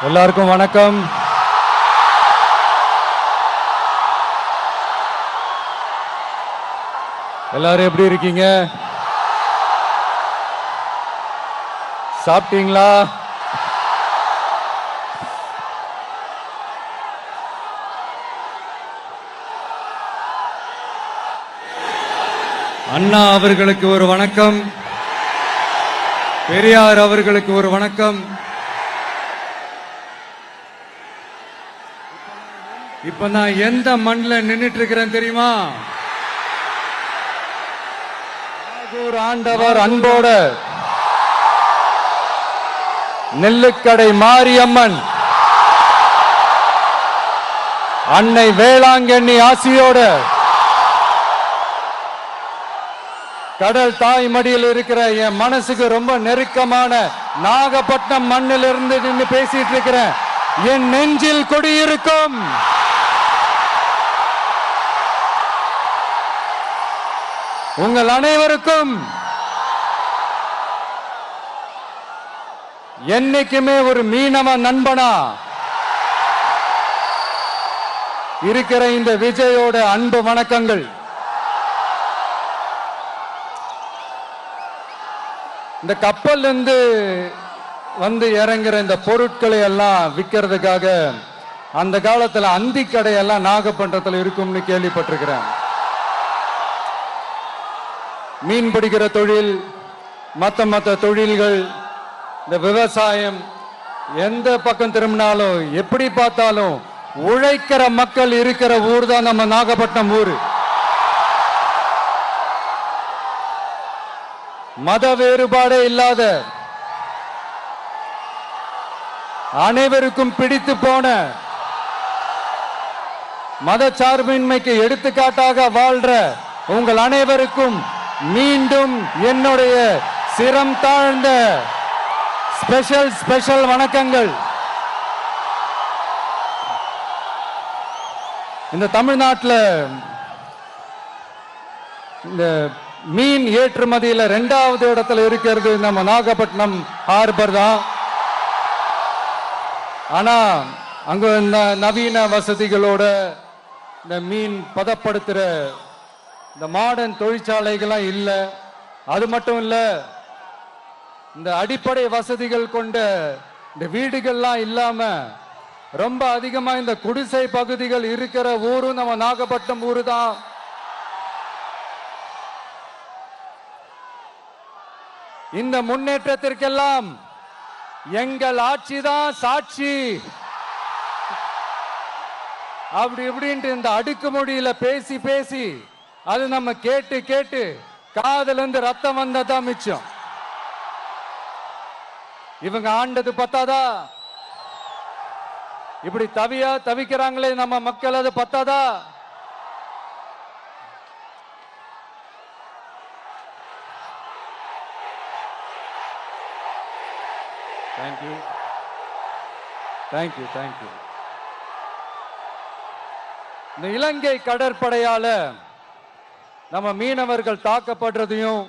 எல்லாருக்கும் வணக்கம். எல்லாரும் எப்படி இருக்கீங்க? சாப்பிட்டீங்களா? அண்ணா அவர்களுக்கு ஒரு வணக்கம், பெரியார் அவர்களுக்கு ஒரு வணக்கம். இப்ப நான் எந்த மண்ணில் நின்றுட்டு இருக்கிறேன் தெரியுமா? ஆண்டவர் அன்போட நெல்லுக்கடை மாரியம்மன் அன்னை வேளாங்கண்ணி ஆசியோட கடல் தாய் மடியில் இருக்கிற என் மனசுக்கு ரொம்ப நெருக்கமான நாகப்பட்டினம் மண்ணில் இருந்து நின்று பேசிட்டு இருக்கிறேன். என் நெஞ்சில் கொடியிருக்கும் உங்கள் அனைவருக்கும் என்னைக்குமே ஒரு மீனவ நண்பனா இருக்கிற இந்த விஜயோட அன்பு வணக்கங்கள். இந்த கப்பல் இருந்து வந்து இறங்குற இந்த பொருட்களை எல்லாம் விற்கிறதுக்காக அந்த காலத்துல அந்தி கடையெல்லாம் நாகப்பட்டினத்தில் இருக்கும்னு கேள்விப்பட்டிருக்கிறேன். மீன் பிடிக்கிற தொழில், மற்ற தொழில்கள், இந்த விவசாயம், எந்த பக்கம் திரும்பினாலும் எப்படி பார்த்தாலும் உழைக்கிற மக்கள் இருக்கிற ஊர் தான் நம்ம நாகப்பட்டினம் ஊர். மத வேறுபாடே இல்லாத, அனைவருக்கும் பிடித்து போன, மத சார்பின்மைக்கு எடுத்துக்காட்டாக வாழ்ற உங்கள் அனைவருக்கும் மீண்டும் என்னுடைய சிரம் தாழ்ந்த ஸ்பெஷல் வணக்கங்கள். இந்த தமிழ்நாட்டில் இந்த மீன் ஏற்றுமதியில் 2வது இடத்துல இருக்கிறது நம்ம நாகப்பட்டினம் ஹார்பர் தான். ஆனா அங்க நவீன வசதிகளோட இந்த மீன் பதப்படுத்துற இந்த மாடர்ன் தொழிற்சாலைகள்லாம் இல்லை. அது மட்டும் இல்ல, இந்த அடிப்படை வசதிகள் கொண்ட இந்த வீடுகள்லாம் இல்லாம ரொம்ப அதிகமா இந்த குடிசை பகுதிகள் இருக்கிற ஊரும் நம்ம நாகப்பட்டினம் ஊரு தான். இந்த முன்னேற்றத்திற்கெல்லாம் எங்கள் ஆட்சி தான் சாட்சி. அப்படி இப்படின்ட்டு இந்த அடுக்குமொழியில பேசி பேசி அது நம்ம கேட்டு கேட்டு காதுல இருந்து ரத்தம் வந்ததான் மிச்சம். இவங்க ஆண்டது பத்தாதா? இப்படி தவிக்கிறாங்களே நம்ம மக்கள், அது பத்தாதா? தேங்க்யூ. இந்த இலங்கை கடற்படையால நம்ம மீனவர்கள் தாக்கப்படுறதையும்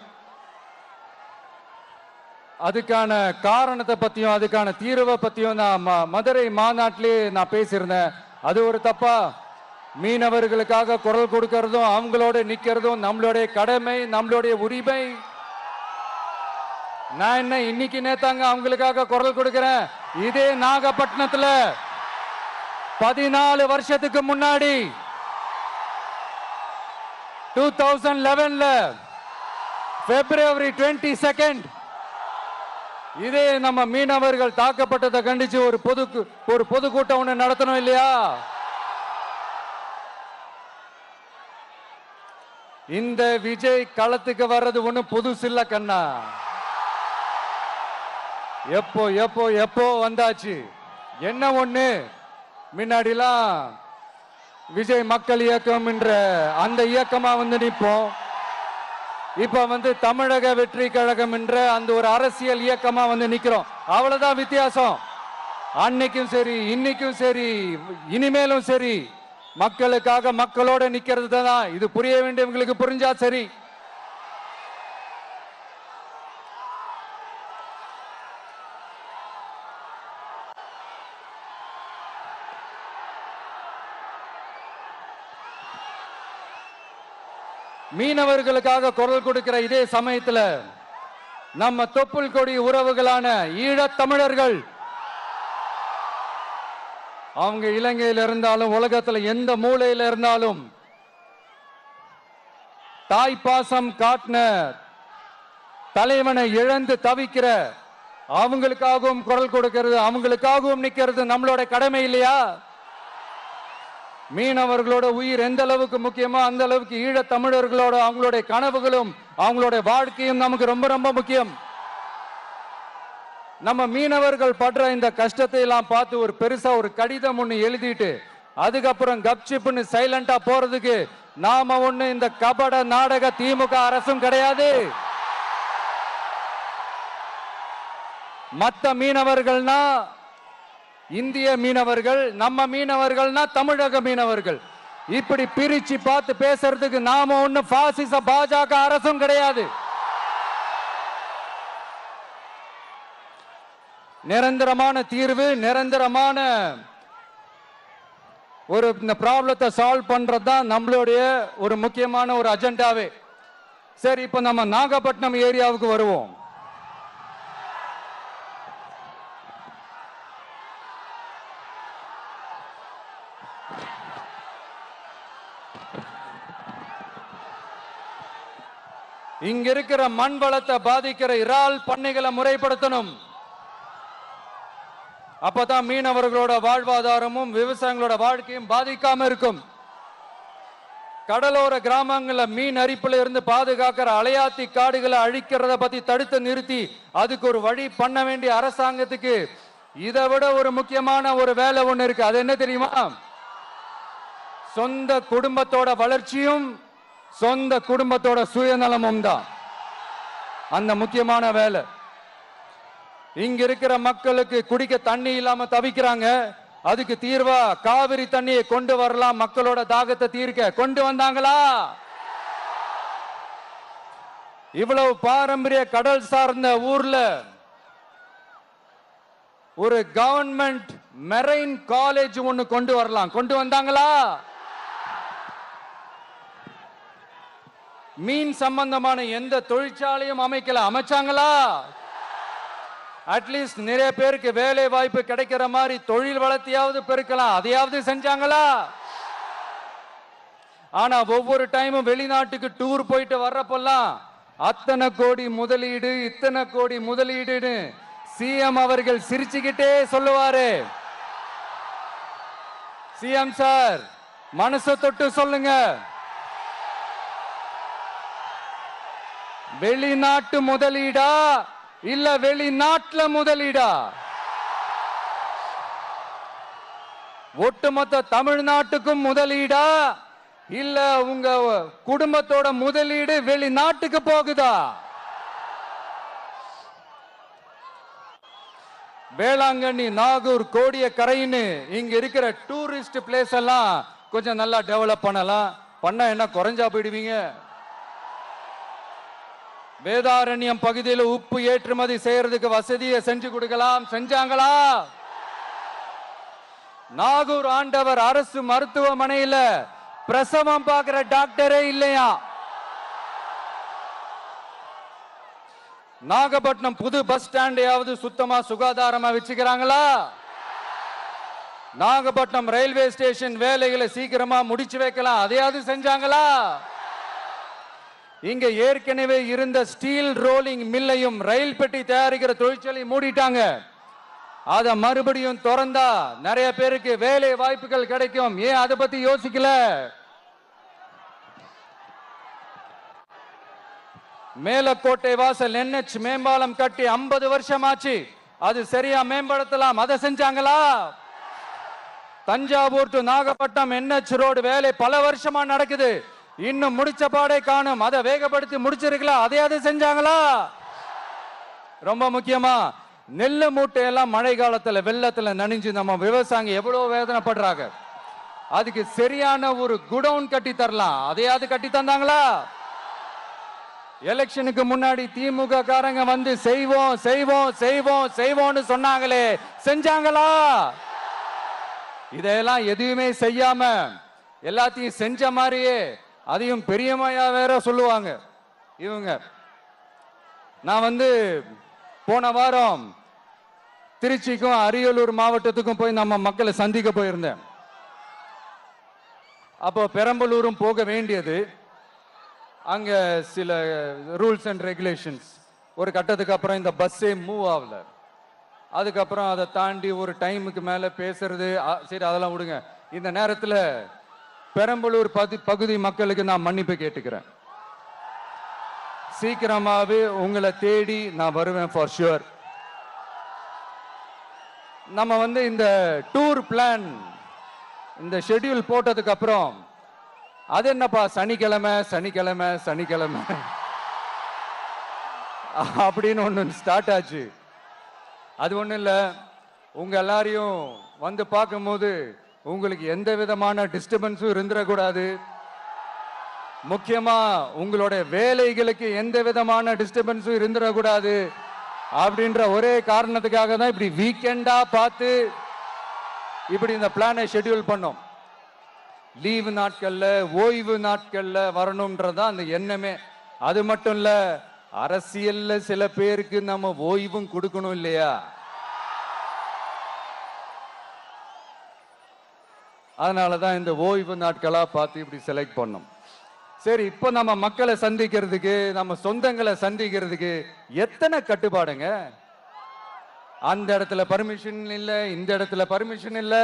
அதுக்கான காரணத்தை பத்தியும் அதுக்கான தீர்வை பத்தியும் நான் மதுரை மாநாட்டிலே நான் பேசியிருந்தேன். அது ஒரு தப்பா? மீனவர்களுக்காக குரல் கொடுக்கறதும் அவங்களோட நிக்கிறதும் நம்மளுடைய கடமை, நம்மளுடைய உரிமை. நான் என்ன இன்னைக்கு நேத்தாங்க அவங்களுக்காக குரல் கொடுக்கிறேன். இதே நாகப்பட்டினத்துல 14 வருஷத்துக்கு முன்னாடி 2011 February 22 இதே நம்ம மீனவர்கள் தாக்கப்பட்டதை கண்டிச்சு ஒரு பொதுக்கூட்டம் ஒண்ணு நடத்தணும் இல்லையா? இந்த விஜய் களத்துக்கு வர்றது ஒண்ணு புதுசு இல்ல கண்ணா. எப்போ வந்தாச்சு. என்ன ஒண்ணு, முன்னாடிலாம் விஜய் மக்கள் இயக்கம் என்ற அந்த இயக்கமா வந்து நிற்போம். இப்ப தமிழக வெற்றி கழகம் என்ற அந்த ஒரு அரசியல் இயக்கமா வந்து நிக்கிறோம். அவ்வளவுதான் வித்தியாசம். அன்னைக்கும் சரி, இன்னைக்கும் சரி, இனிமேலும் சரி, மக்களுக்காக மக்களோட நிக்கிறது தான். இது புரிய வேண்டியவங்களுக்கு புரிஞ்சா சரி. மீனவர்களுக்காக குரல் கொடுக்கிற இதே சமயத்துல நம்ம தொப்புள் கொடி உறவுகளான ஈழத் தமிழர்கள் அவங்க இலங்கையில் இருந்தாலும் உலகத்துல எந்த மூலையில இருந்தாலும் தாய்ப்பாசம் காட்டின தலைவனை இழந்து தவிக்கிற அவங்களுக்காகவும் குரல் கொடுக்கிறது, அவங்களுக்காகவும் நிக்கிறது நம்மளோட கடமை இல்லையா? மீனவர்களோட உயிர் எந்த அளவுக்கு முக்கியமோ அந்த அளவுக்கு ஈழத் தமிழர்களோட அவங்களுடைய கனவுகளும் அவங்களுடைய வாழ்க்கையும் நமக்கு ரொம்ப ரொம்ப முக்கியம். நம்ம மீனவர்கள் படுற இந்த கஷ்டத்தை எல்லாம் பார்த்து ஒரு பெருசா ஒரு கடிதம் ஒண்ணு எழுதிட்டு அதுக்கப்புறம் கப்சிப்னு சைலண்டா போறதுக்கு நாம ஒண்ணு இந்த கபட நாடக திமுக அரசும் கிடையாது. மற்ற மீனவர்கள்னா இந்திய மீனவர்கள், நம்ம மீனவர்கள்னா தமிழக மீனவர்கள். இப்படி பிரிச்சு பார்த்து பேசுறதுக்கு நாம ஒண்ணு பாசிச பாஜக அரசும் கிடையாது. நிரந்தரமான தீர்வு, நிரந்தரமான ஒரு இந்த ப்ராப்ளத்தை சால்வ் பண்றது தான் நம்மளுடைய ஒரு முக்கியமான ஒரு அஜெண்டாவே. சரி, இப்ப நம்ம நாகப்பட்டினம் ஏரியாவுக்கு வருவோம். இங்க இருக்கிற மண் வளத்தை பாதிக்கிற இறால் பண்ணைகளை முறைப்படுத்தணும். அப்பதான் மீனவர்களோட வாழ்வாதாரமும் விவசாயிகளோட வாழ்க்கையும் பாதிக்காம இருக்கும். கடலோர கிராமங்கள்ல மீன் அரிப்புல இருந்து பாதுகாக்கிற அலையாத்தி காடுகளை அழிக்கிறத பத்தி தடுத்து நிறுத்தி அதுக்கு ஒரு வழி பண்ண வேண்டிய அரசாங்கத்துக்கு இதை விட ஒரு முக்கியமான ஒரு வேலை ஒண்ணு இருக்கு. அது என்ன தெரியுமா? சொந்த குடும்பத்தோட வளர்ச்சியும் சொந்த குடும்பத்தோட சுயநலமும் தான் அந்த முக்கியமான வேலை. இங்க இருக்கிற மக்களுக்கு குடிக்க தண்ணி இல்லாம தவிக்கிறாங்க. அதுக்கு தீர்வா காவிரி தண்ணியை கொண்டு வரலாம், மக்களோட தாகத்தை தீர்க்க. கொண்டு வந்தாங்களா? இவ்வளவு பாரம்பரிய கடல் சார்ந்த ஊர்ல ஒரு கவர்மெண்ட் மெரைன் காலேஜ் ஒன்னு கொண்டு வரலாம். கொண்டு வந்தாங்களா? மீன் சம்பந்தமான எந்த தொழிற்சாலையும் அமைக்கல. அமைச்சாங்களா? அட்லீஸ்ட் நிறைய பேருக்கு வேலை வாய்ப்பு கிடைக்கிற மாதிரி தொழில் வளர்த்தியாவது பெருக்கலாம். அதையாவது செஞ்சாங்களா? ஆனா ஒவ்வொரு டைமும் வெளிநாட்டுக்கு டூர் போயிட்டு வர்றப்பெல்லாம் அத்தனை கோடி முதலீடு, இத்தனை கோடி முதலீடுன்னு சிஎம் அவர்கள் சிரிச்சுக்கிட்டே சொல்லுவாரு. சிஎம் சார், மனசை தொட்டு சொல்லுங்க, வெளிநாட்டு முதலீடா இல்ல வெளிநாட்டுல முதலீடா? ஒட்டுமொத்த தமிழ்நாட்டுக்கும் முதலீடா இல்ல உங்க குடும்பத்தோட முதலீடு வெளிநாட்டுக்கு போகுதா? வேளாங்கண்ணி, நாகூர், கோடியக்கரைன்னு இங்க இருக்கிற டூரிஸ்ட் பிளேஸ் எல்லாம் கொஞ்சம் நல்லா டெவலப் பண்ணலாம். பண்ண என்ன குறைஞ்சா போயிடுவீங்க? வேதாரண்யம் பகுதியில் உப்பு ஏற்றுமதி செய்யறதுக்கு வசதியை செஞ்சு கொடுக்கலாம். செஞ்சாங்களா? நாகூர் ஆண்டவர் அரசு மருத்துவமனையில பிரசவம் பார்க்கிற டாக்டரே இல்லையா? நாகப்பட்டினம் புது பஸ் ஸ்டாண்டையாவது சுத்தமா சுகாதாரமா வச்சுக்கிறாங்களா? நாகப்பட்டினம் ரயில்வே ஸ்டேஷன் வேலைகளை சீக்கிரமா முடிச்சு வைக்கலாம். அதையாவது செஞ்சாங்களா? இங்க ஏற்கனவே இருந்த ஸ்டீல் ரோலிங் மில்லையும் ரயில் பெட்டி தயாரிக்கிற தொழிற்சாலை மூடிட்டாங்க. அத மறுபடியும் திறந்தா நிறைய பேருக்கு வேலை வாய்ப்புகள் கிடைக்கும். ஏன் அதை பத்தி யோசிக்கல? மேலக்கோட்டை வாசல் NH மேம்பாலம் கட்டி 50 வருஷம் ஆச்சு. அது சரியா மேம்படுத்தலாம். அதை செஞ்சாங்களா? Thanjavur to Nagapattinam NH road வேலை பல வருஷமா நடக்குது. இன்னும் முடிச்ச பாடே காணும். அதை வேகப்படுத்தி முடிச்சிருக்கலாம். அதையாவது செஞ்சாங்களா? ரொம்ப முக்கியமா நெல்லு மூட்டையெல்லாம் மழை காலத்துல வெள்ளத்துல நனைஞ்சு நம்ம விவசாயிங்க எவ்வளவு வேதனைப்படுறாங்க. அதுக்கு சரியான ஒரு குடவுன் கட்டி தரலாம். அதையாவது கட்டி தந்தாங்களா? எலெக்ஷனுக்கு முன்னாடி திமுக காரங்க வந்து செய்வோம் செய்வோம் செய்வோம் செய்வோம்னு சொன்னாங்களே, செஞ்சாங்களா? இதெல்லாம் எதுவுமே செய்யாம எல்லாத்தையும் செஞ்ச மாதிரியே அதையும் பெரியம்மையா வேற சொல்லுவாங்க இவங்க. நான் வந்து போன வாரம் திருச்சிக்கும் அரியலூர் மாவட்டத்துக்கும் போய் நம்ம மக்களை சந்திக்க போயிருந்தேன். அப்போ பெரம்பலூரும் போக வேண்டியது. அங்க சில ரூல்ஸ் அண்ட் ரெகுலேஷன்ஸ், ஒரு கட்டத்துக்கு அப்புறம் இந்த பஸ்ஸே மூவ் ஆகல. அதுக்கப்புறம் அதை தாண்டி ஒரு டைமுக்கு மேல பேசுறது, சரி அதெல்லாம் விடுங்க. இந்த நேரத்தில் பெரம்பலூர் பகுதி மக்களுக்கு நான் மன்னிப்பு கேட்டுக்கிறேன். சீக்கிரமாவே உங்களை தேடி நான் வருவேன் ஃபார் ஷுவர். நம்ம வந்து இந்த டூர் பிளான், இந்த ஷெட்யூல் போட்டதுக்கு அப்புறம் அது என்னப்பா சனிக்கிழமை சனிக்கிழமை சனிக்கிழமை அப்படின்னு ஒன்று ஸ்டார்ட் ஆச்சு. அது ஒன்றும் இல்லை, உங்க எல்லாரையும் வந்து பார்க்கும்போது உங்களுக்கு எந்த விதமான டிஸ்டர்பன்ஸும் இருந்துடக்கூடாது. முக்கியமா உங்களுடைய வேலைகளுக்கு எந்த விதமான டிஸ்டர்பன்ஸும் இருந்துடக்கூடாது அப்படின்ற ஒரே காரணத்துக்காக தான் இப்படி வீக்கெண்டா பார்த்து இப்படி இந்த பிளானை ஷெட்யூல் பண்ணோம். லீவு நாட்கள்ல ஓய்வு நாட்கள்ல வரணும்ன்றதான் அந்த எண்ணமே. அது மட்டும் இல்ல, அரசியல்ல சில பேருக்கு நம்ம ஓய்வும் கொடுக்கணும் இல்லையா? அதனாலதான் இந்த ஓய்வு நாட்களா பார்த்து இப்படி செலக்ட் பண்ணோம். சரி, இப்போ நம்ம மக்களை சந்திக்கிறதுக்கு, நம்ம சொந்தங்களை சந்திக்கிறதுக்கு எத்தனை கட்டுப்பாடுங்க. அந்த இடத்துல பர்மிஷன் இல்லை, இந்த இடத்துல பர்மிஷன் இல்லை.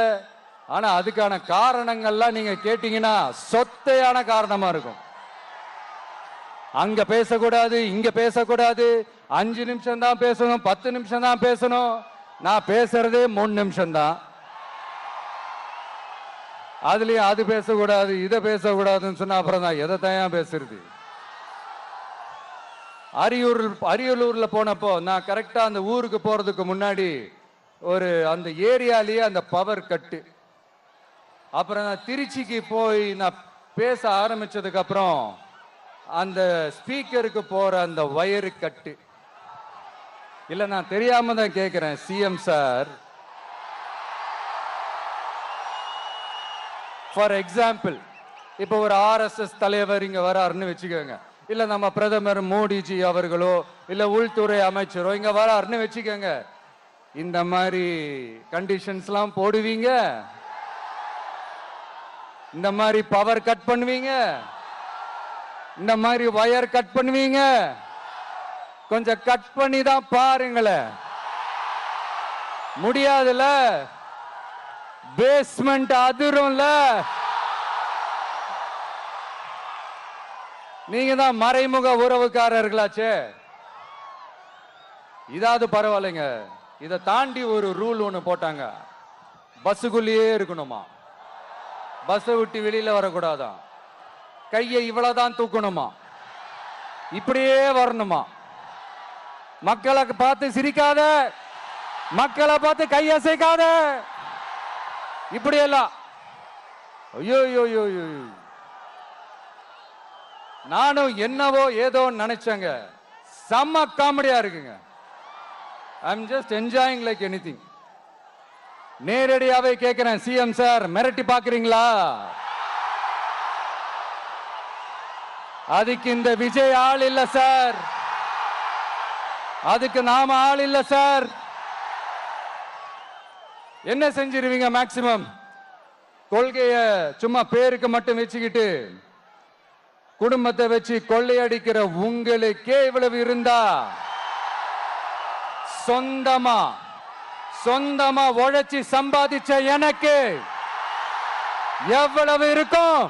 ஆனா அதுக்கான காரணங்கள்லாம் நீங்க கேட்டீங்கன்னா சொத்தையான காரணமா இருக்கும். அங்க பேசக்கூடாது, இங்க பேசக்கூடாது, 5 நிமிஷம் தான் பேசணும், 10 நிமிஷம் தான் பேசணும். நான் பேசுறதே 3 நிமிஷம் தான். அதுலயும் அது பேசக்கூடாது, இதை பேசக்கூடாதுன்னு சொன்னா அப்புறம் தான் எதை தான் பேசுறது. அரியலூர்ல போனப்போ நான் கரெக்டா அந்த ஊருக்கு போறதுக்கு முன்னாடி ஒரு அந்த ஏரியாலேயே அந்த பவர் கட்டு. அப்புறம் நான் திருச்சிக்கு போய் நான் பேச ஆரம்பிச்சதுக்கு அப்புறம் அந்த ஸ்பீக்கருக்கு போற அந்த வயரு கட்டு. இல்ல, நான் தெரியாம தான் கேட்கிறேன் சிஎம் சார். ஃபார் எக்ஸாம்பிள், இப்போ ஒரு RSS தலைவர் இங்க வராருன்னு வச்சுக்கோங்க, இல்ல நம்ம பிரதமர் மோடிஜி அவர்களோ இல்ல உள்துறை அமைச்சரோ இங்க வராருன்னு வச்சுக்கோங்க. இந்த மாதிரி கண்டிஷன்ஸ்லாம் போடுவீங்க, இந்த மாதிரி பவர் கட் பண்ணுவீங்க, இந்த மாதிரி வயர் கட் பண்ணுவீங்க. கொஞ்சம் கட் பண்ணி தான் பாருங்களேன். முடியாதுல, பேஸ்மெண்ட் அதிரும்ல. நீங்க தான் மறைமுக உறவுக்காரர்களாச்சே. இதாவது பரவாயில்லைங்க. இதை தாண்டி ஒரு ரூல் ஒண்ணு போட்டாங்க, பஸ்ஸுக்குள்ளேயே இருக்கணுமா, பஸ்ஸை விட்டு வெளியில வரக்கூடாதான், கையை இவ்வளவுதான் தூக்கணுமா, இப்படியே வரணுமா. மக்களை பார்த்து சிரிக்காத, மக்களை பார்த்து கையசைக்காத, இப்படியெல்லாம். ஐயோ ஐயோ, நானும் என்னவோ ஏதோ நினைச்சேங்க. செம்ம காமெடியா இருக்குங்க. I am just enjoying like anything. நேரடியாவே கேட்கிறேன், சிஎம் சார் மிரட்டி பாக்குறீங்களா? அதுக்கு இந்த விஜய் ஆள் இல்ல சார், அதுக்கு நாம ஆள் இல்ல சார். என்ன செஞ்சிருவீங்க? மேக்சிமம் கொள்கைய சும்மா பேருக்கு மட்டும் வச்சுக்கிட்டு குடும்பத்தை வச்சு கொள்ளையடிக்கிற உங்களுக்கே இவ்வளவு இருந்தா, சொந்தமா உழைச்சி சம்பாதிச்ச எனக்கு எவ்வளவு இருக்கும்?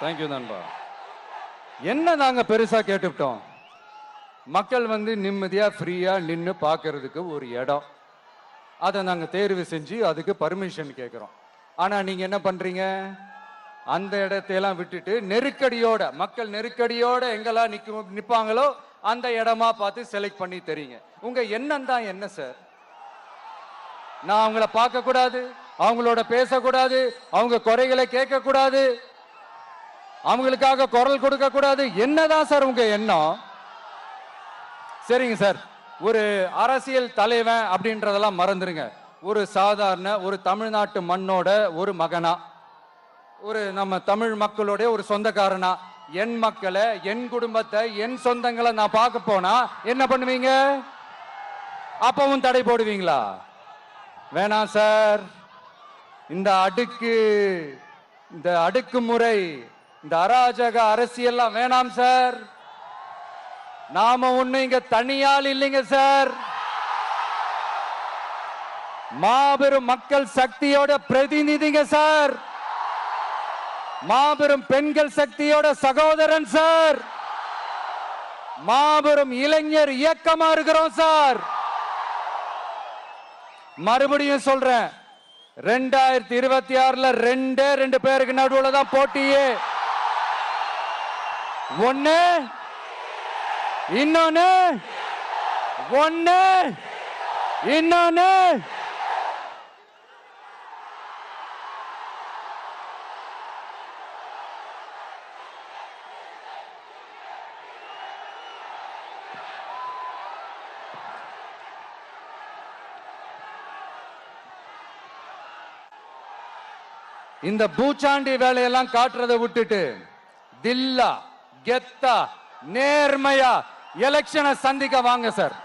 தேங்க்யூ நண்பா. என்ன நாங்க பெருசா கேட்டுவிட்டோம்? மக்கள் வந்து நிம்மதியா ஃப்ரீயா நின்று பார்க்கறதுக்கு ஒரு இடம், அதை நாங்க தேர்வு செஞ்சு அதுக்கு பர்மிஷன் கேட்கிறோம். ஆனா நீங்க என்ன பண்றீங்க? அந்த இடத்தையெல்லாம் விட்டுட்டு நெருக்கடியோட, மக்கள் நெருக்கடியோட எங்கெல்லாம் நிப்பாங்களோ அந்த இடமா பார்த்து செலக்ட் பண்ணி தெரியுங்க. உங்க எண்ணம் தான் என்ன சார்? நான் அவங்கள பார்க்க கூடாது, அவங்களோட பேசக்கூடாது, அவங்க குறைகளை கேட்க கூடாது, அவங்களுக்காக குரல் கொடுக்க கூடாது. என்னதான் சார் உங்க எண்ணம்? சரிங்க சார், ஒரு அரசியல் தலைவன் அப்படின்றதெல்லாம் மறந்துருங்க. ஒரு சாதாரண ஒரு தமிழ்நாட்டு மண்ணோட ஒரு மகனா, ஒரு நம்ம தமிழ் மக்களுடைய ஒரு சொந்தக்காரனா, என் மக்களை, என் குடும்பத்தை, என் சொந்தங்களை நான் பார்க்க போனா என்ன பண்ணுவீங்க? அப்பவும் தடை போடுவீங்களா? வேணாம் சார். இந்த அடுக்குமுறை, இந்த அராஜக அரசியல்லாம் வேணாம் சார். நாம ஒண்ணு இங்க தனியால் இல்லைங்க சார். மாபெரும் மக்கள் சக்தியோட பிரதிநிதிங்க சார். மாபெரும் பெண்கள் சக்தியோட சகோதரன் சார். மாபெரும் இளைஞர் இயக்கமா இருக்கிறோம் சார். மறுபடியும் சொல்றேன், 2026ல ரெண்டு பேருக்கு நடுவுல தான் போட்டியே. ஒண்ணு இன்னொன்னு இந்த பூச்சாண்டி வேலையெல்லாம் காட்டுறதை விட்டுட்டு தில்லா கெத்தா நேர்மையா எலெக்ஷனை சந்திக்க வாங்க சார்.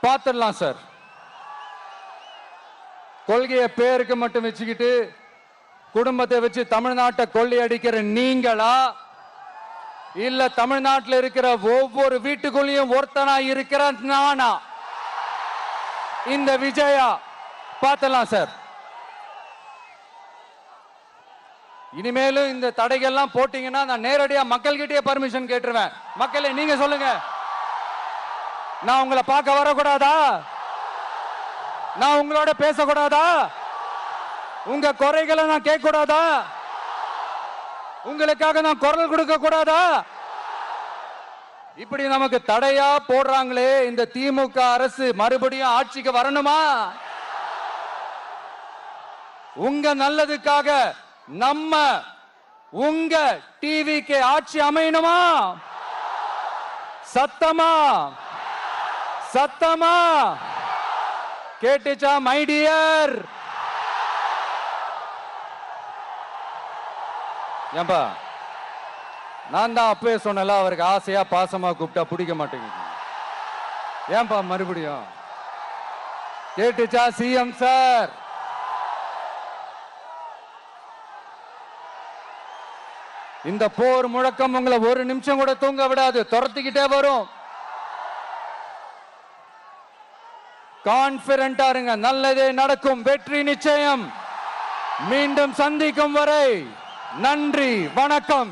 பார்த்துடலாம் சார். கொள்கையை பேருக்கு மட்டும் வச்சுக்கிட்டு குடும்பத்தை வச்சு தமிழ்நாட்டை கொள்ளையடிக்கிற நீங்களா, இல்ல தமிழ்நாட்டில் இருக்கிற ஒவ்வொரு வீட்டுக்குள்ளேயும் ஒருத்தனா இருக்கிற நானா, இந்த விஜயா? பார்த்தலாம் சார். இனிமேலும் இந்த தடைகள்லாம் போட்டீங்கன்னா நான் நேரடியா மக்கள்கிட்டயே பர்மிஷன் கேட்டுருவேன். மக்களே நீங்க சொல்லுங்க, நான் உங்களை பார்க்க வரக்கூடாதா? நான் உங்களோட பேசக்கூடாதா? உங்க குறைகளை நான் கேட்க கூடாதா? உங்களுக்காக நான் குரல் கொடுக்க கூடாதா? இப்படி நமக்கு தடையா போடுறாங்களே, இந்த திமுக அரசு மறுபடியும் ஆட்சிக்கு வரணுமா? உங்க நல்லதுக்காக நம்ம உங்க டிவிக்கு ஆட்சி அமையணுமா? சத்தமா கேட்டுச்சா மை டியர்? ஏன்பா, நான் தான் அப்பவே சொன்னல, அவருக்கு ஆசையா பாசமா கூப்பிட்டா பிடிக்க மாட்டேங்குது. ஏன்பா மறுபடியும்? கேட்டுச்சா சிஎம் சார்? இந்த போர் முழக்கம் உங்களை ஒரு நிமிஷம் கூட தூங்க விடாது, துரத்திக்கிட்டே வரும். கான்பிடண்டா இருங்க, நல்லதே நடக்கும், வெற்றி நிச்சயம். மீண்டும் சந்திக்கும் வரை நன்றி, வணக்கம்.